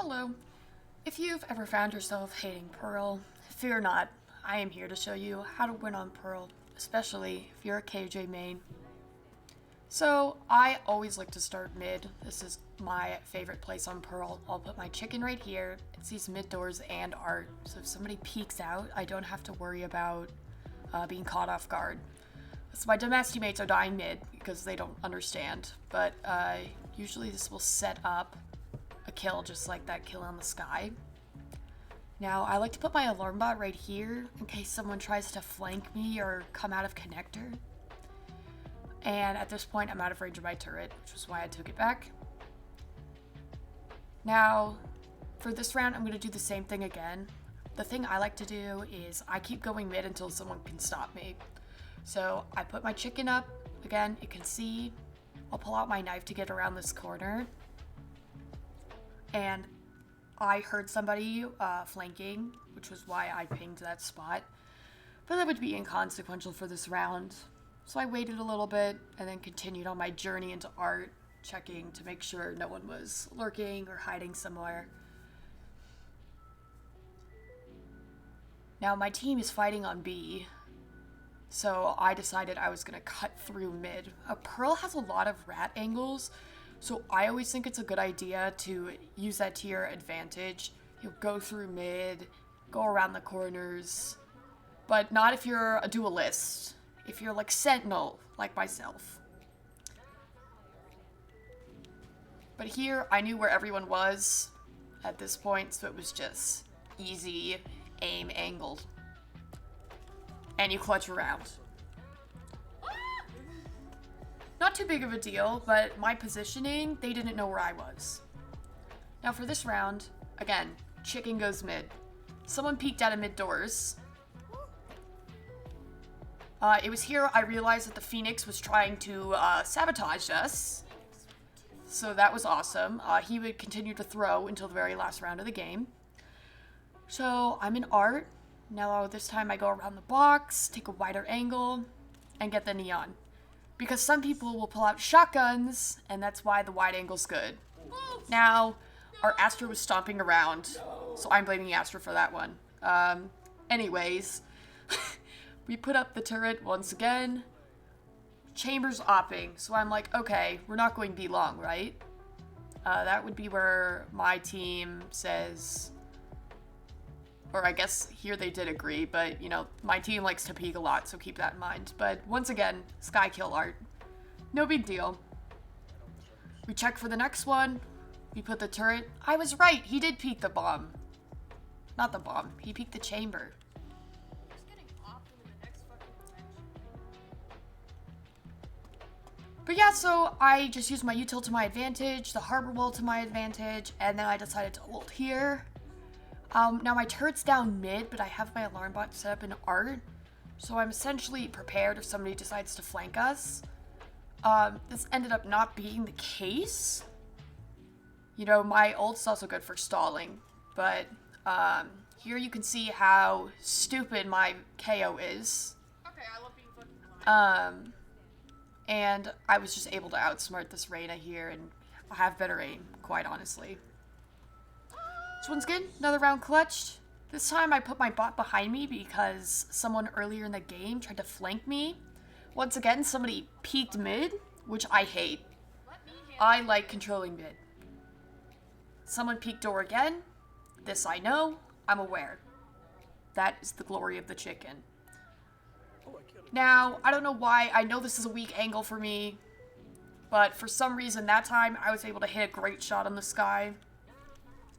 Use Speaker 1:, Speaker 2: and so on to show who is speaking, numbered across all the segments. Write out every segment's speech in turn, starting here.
Speaker 1: Hello. If you've ever found yourself hating Pearl, fear not. I am here to show you how to win on Pearl, especially if you're a KJ main. So, I always like to start mid. This is my favorite place on Pearl. I'll put my chicken right here. It's these mid doors and art, so if somebody peeks out, I don't have to worry about being caught off guard. So my domestic mates are dying mid because they don't understand, but usually this will set up a kill just like that kill on the sky. Now, I like to put my alarm bot right here in case someone tries to flank me or come out of connector. And at this point, I'm out of range of my turret, which is why I took it back. Now, for this round, I'm going to do the same thing again. The thing I like to do is I keep going mid until someone can stop me. So I put my chicken up. Again, you can see. I'll pull out my knife to get around this corner. And I heard somebody flanking, which was why I pinged that spot. But that would be inconsequential for this round. So I waited a little bit and then continued on my journey into art, checking to make sure no one was lurking or hiding somewhere. Now my team is fighting on B, so I decided I was going to cut through mid. Pearl has a lot of rat angles, so I always think it's a good idea to use that to your advantage. You'll go through mid, go around the corners, but not if you're a duelist. If you're like Sentinel, like myself. But here, I knew where everyone was at this point, so it was just easy aim angled. And you clutch around. Not too big of a deal, but my positioning, they didn't know where I was. Now for this round, again, chicken goes mid. Someone peeked out of mid doors. It was here I realized that the Phoenix was trying to sabotage us. So that was awesome. He would continue to throw until the very last round of the game. So I'm in art. Now this time I go around the box, take a wider angle, and get the neon. Because some people will pull out shotguns, and that's why the wide angle's good. Now, our Astra was stomping around, so I'm blaming Astra for that one. Anyways, we put up the turret once again. Chamber's opping, so I'm like, okay, we're not going to be long, right? That would be where my team says, or I guess here they did agree, but, you know, my team likes to peek a lot, so keep that in mind. But once again, sky kill art. No big deal. We check for the next one. We put the turret. I was right, he did peek the bomb. Not the bomb, he peeked the chamber. But yeah, so I just used my util to my advantage, the harbor wall to my advantage, and then I decided to ult here. Now my turret's down mid, but I have my alarm bot set up in art, so I'm essentially prepared if somebody decides to flank us. This ended up not being the case. You know, my ult's also good for stalling, but here you can see how stupid my KO is.
Speaker 2: Okay, I love being fucking
Speaker 1: And I was just able to outsmart this Reyna here and have better aim, quite honestly. So once again, another round clutched. This time I put my bot behind me because someone earlier in the game tried to flank me. Once again, somebody peeked mid, which I hate. I like controlling mid. Someone peeked door again. This I know. I'm aware. That is the glory of the chicken. Now, I don't know why, I know this is a weak angle for me, but for some reason that time I was able to hit a great shot on the sky.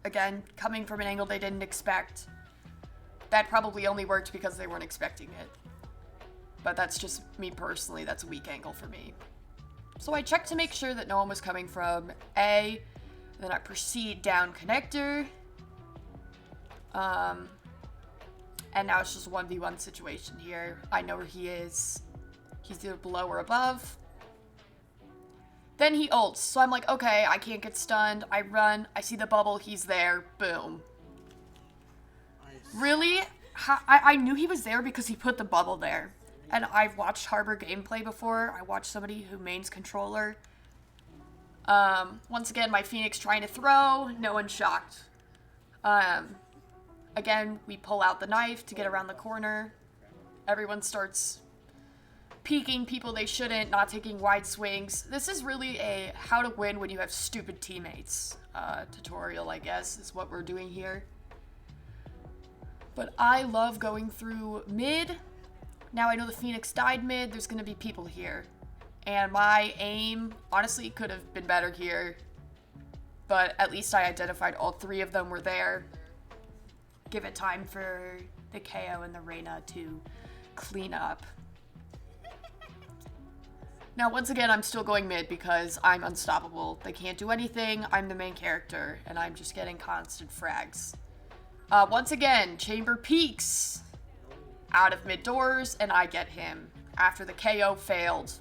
Speaker 1: Again, coming from an angle they didn't expect. That probably only worked because they weren't expecting it. But that's just me personally, that's a weak angle for me. So I checked to make sure that no one was coming from A, then I proceed down connector. And now it's just a 1v1 situation here. I know where he is. He's either below or above. Then he ults, so I'm like, okay, I can't get stunned. I run, I see the bubble, he's there, boom. Nice. Really? I knew he was there because he put the bubble there. And I've watched Harbor gameplay before. I watched somebody who mains controller. Once again, my Phoenix trying to throw, no one shocked. Again, we pull out the knife to get around the corner. Everyone starts peeking people they shouldn't, not taking wide swings. This is really a how to win when you have stupid teammates tutorial, I guess, is what we're doing here. But I love going through mid. Now I know the Phoenix died mid, there's gonna be people here. And my aim, honestly, could have been better here. But at least I identified all three of them were there. Give it time for the KO and the Reyna to clean up. Now, once again, I'm still going mid because I'm unstoppable. They can't do anything. I'm the main character, and I'm just getting constant frags. Once again, Chamber peeks out of mid doors, and I get him after the KO failed.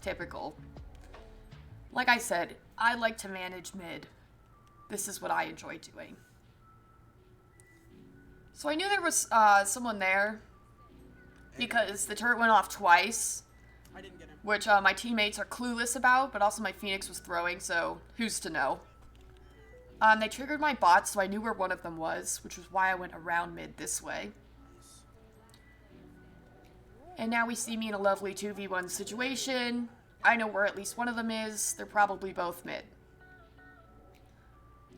Speaker 1: Typical. Like I said, I like to manage mid. This is what I enjoy doing. So I knew there was someone there because the turret went off twice.
Speaker 3: I didn't get him.
Speaker 1: Which my teammates are clueless about, but also my Phoenix was throwing, so who's to know? They triggered my bot, so I knew where one of them was, which was why I went around mid this way. And now we see me in a lovely 2v1 situation. I know where at least one of them is. They're probably both mid.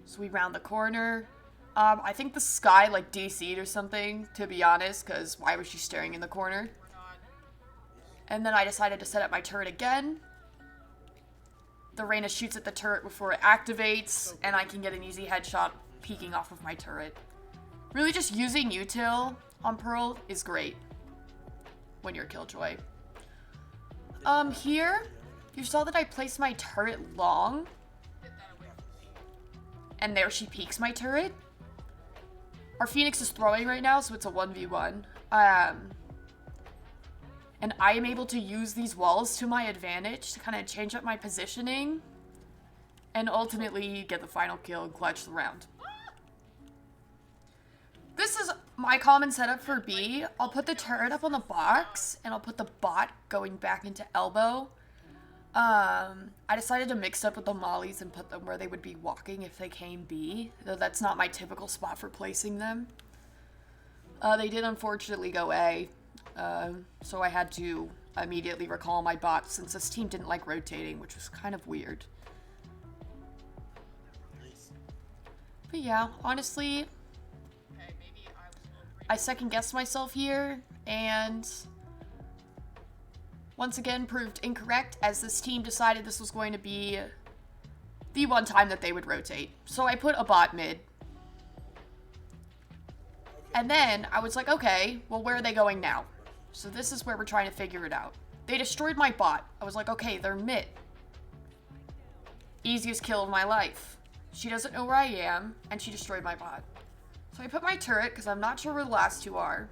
Speaker 1: So we round the corner. I think the Sky like DC'd or something, to be honest, because why was she staring in the corner? And then I decided to set up my turret again. The Reyna shoots at the turret before it activates, and I can get an easy headshot peeking off of my turret. Really just using util on Pearl is great when you're Killjoy. Here, you saw that I placed my turret long, and there she peeks my turret. Our Phoenix is throwing right now, so it's a 1v1. And I am able to use these walls to my advantage to kind of change up my positioning and ultimately get the final kill and clutch the round. This is my common setup for B. I'll put the turret up on the box and I'll put the bot going back into elbow. I decided to mix up with the mollies and put them where they would be walking if they came B, though that's not my typical spot for placing them. They did unfortunately go A. So I had to immediately recall my bot since this team didn't like rotating, which was kind of weird. But yeah, honestly, I second-guessed myself here, and once again proved incorrect as this team decided this was going to be the one time that they would rotate. So I put a bot mid. And then I was like, okay, well, where are they going now? So this is where we're trying to figure it out. They destroyed my bot. I was like, okay, they're mid. Easiest kill of my life. She doesn't know where I am, and she destroyed my bot. So I put my turret, because I'm not sure where the last two are.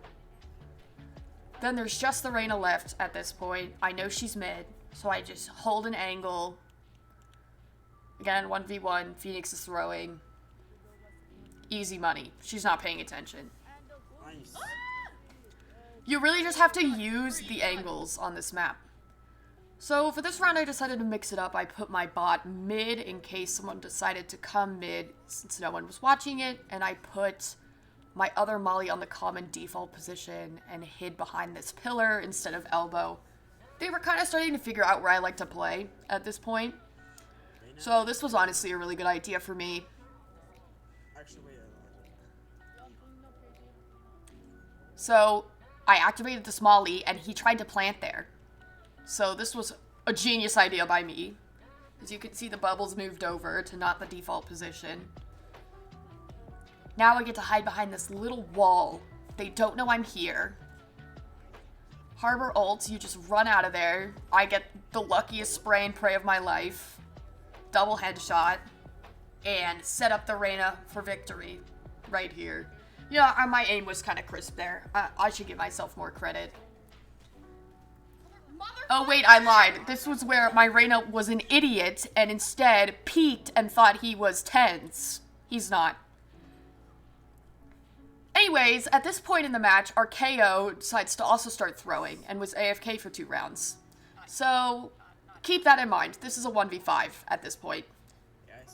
Speaker 1: Then there's just the Reyna left at this point. I know she's mid, so I just hold an angle. Again, 1v1, Phoenix is throwing. Easy money. She's not paying attention.
Speaker 3: Nice.
Speaker 1: You really just have to use the angles on this map. So for this round, I decided to mix it up. I put my bot mid in case someone decided to come mid since no one was watching it. And I put my other molly on the common default position and hid behind this pillar instead of elbow. They were kind of starting to figure out where I like to play at this point. So this was honestly a really good idea for me. So I activated the Smalley, and he tried to plant there. So this was a genius idea by me. As you can see, the bubbles moved over to not the default position. Now I get to hide behind this little wall. They don't know I'm here. Harbor ult, you just run out of there. I get the luckiest spray and pray of my life. Double headshot. And set up the Reyna for victory. Right here. Yeah, my aim was kind of crisp there. I should give myself more credit. Oh wait, I lied. This was where my Reyna was an idiot and instead peeked and thought he was tens. He's not. Anyways, at this point in the match, our KO decides to also start throwing and was AFK for 2 rounds. So, keep that in mind. This is a 1v5 at this point.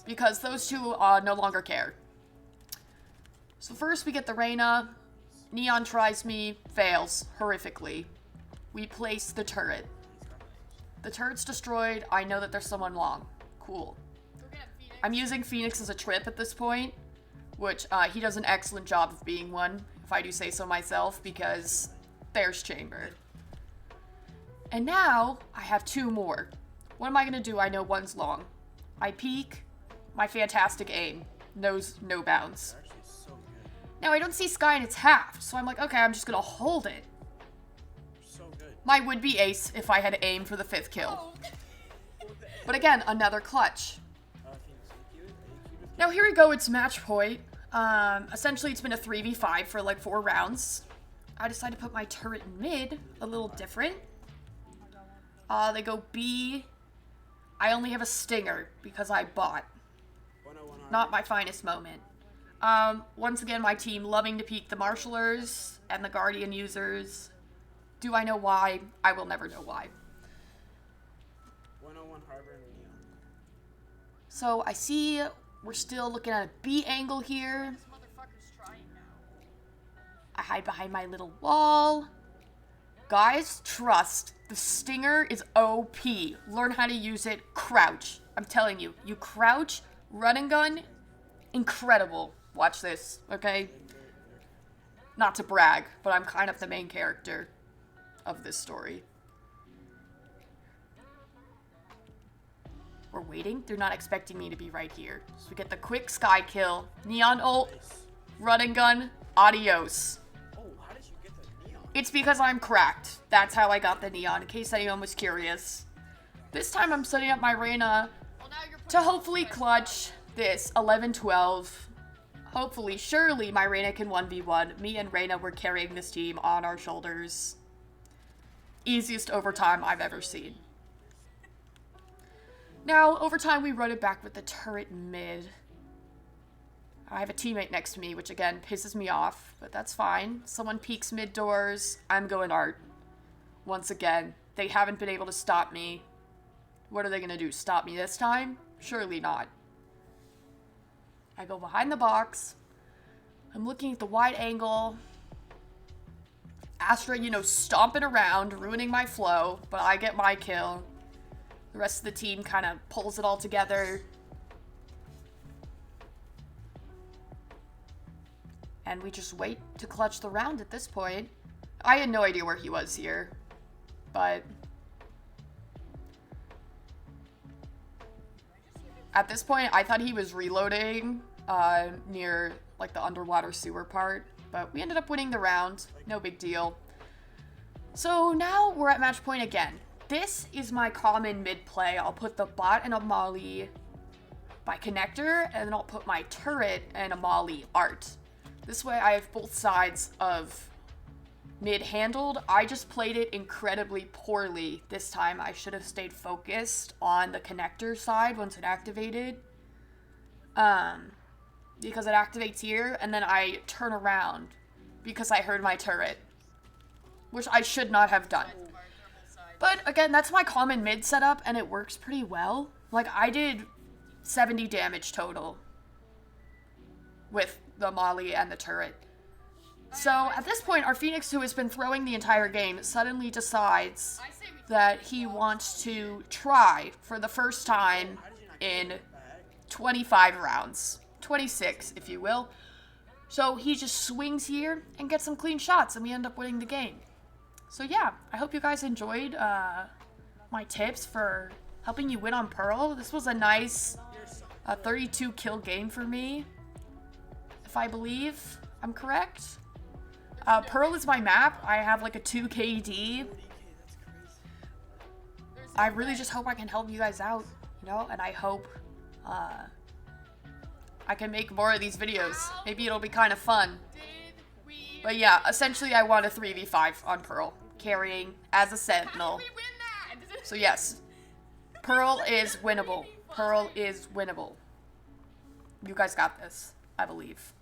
Speaker 1: Because those two no longer care. So first we get the Reyna. Neon tries me, fails horrifically. We place the turret. The turret's destroyed. I know that there's someone long. Cool. I'm using Phoenix as a trip at this point, which he does an excellent job of being one, if I do say so myself, because there's Chamber. And now I have 2 more. What am I gonna do? I know one's long. I peek. My fantastic aim knows no bounds.
Speaker 3: Actually, so good.
Speaker 1: Now I don't see Sky and it's half, so I'm like, okay, I'm just gonna hold it.
Speaker 3: So good.
Speaker 1: My would-be ace if I had aimed for the 5th kill. But again, another clutch.
Speaker 3: Phoenix, are you queued with
Speaker 1: Now here we go, it's match point. Essentially it's been a 3v5 for like 4 rounds. I decided to put my turret in mid, a little different. They go B. I only have a stinger because I bought.
Speaker 3: 101
Speaker 1: Not my finest moment. Once again, my team loving to peek the Marshalers and the Guardian users. Do I know why? I will never know why.
Speaker 3: 101 Harbor and Neon.
Speaker 1: So I see we're still looking at a B angle here.
Speaker 2: This motherfucker's trying now.
Speaker 1: I hide behind my little wall. Guys, trust. The stinger is OP. Learn how to use it. Crouch. I'm telling you. You crouch, run and gun. Incredible. Watch this, okay? Not to brag, but I'm kind of the main character of this story. We're waiting. They're not expecting me to be right here. So we get the quick Sky kill. Neon ult. Run and gun. Adios.
Speaker 3: Oh, how did you get the Neon?
Speaker 1: It's because I'm cracked. That's how I got the Neon, in case anyone was curious. This time I'm setting up my Reyna
Speaker 2: Well, now you're
Speaker 1: to hopefully clutch this 11-12. Hopefully, surely my Reyna can 1v1. Me and Reyna were carrying this team on our shoulders. Easiest overtime I've ever seen. Now, overtime we run it back with the turret mid. I have a teammate next to me, which again pisses me off, but that's fine. Someone peeks mid doors, I'm going art. Once again, they haven't been able to stop me. What are they gonna do, stop me this time? Surely not. I go behind the box. I'm looking at the wide angle. Astra, you know, stomping around, ruining my flow, but I get my kill. The rest of the team kind of pulls it all together. And we just wait to clutch the round at this point. I had no idea where he was here, but at this point, I thought he was reloading near like the underwater sewer part, but we ended up winning the round. No big deal. So now we're at match point again. This is my common mid play. I'll put the bot and a molly by connector, and then I'll put my turret and a molly art. This way I have both sides of mid handled. I just played it incredibly poorly this time. I should have stayed focused on the connector side once it activated. Because it activates here, and then I turn around because I heard my turret, which I should not have done. But again, that's my common mid setup, and it works pretty well. Like, I did 70 damage total with the molly and the turret. So at this point, our Phoenix, who has been throwing the entire game, suddenly decides that he wants to try for the first time in 25 rounds. 26, if you will. So he just swings here and gets some clean shots, and we end up winning the game. So yeah, I hope you guys enjoyed my tips for helping you win on Pearl. This was a nice 32 kill game for me, if I believe I'm correct. Pearl is my map. I have like a 2 KD. I really just hope I can help you guys out, you know, and I hope I can make more of these videos. Maybe it'll be kind of fun. But yeah, essentially I won a 3v5 on Pearl, carrying as a sentinel. So yes, Pearl is winnable. Pearl is winnable. You guys got this, I believe.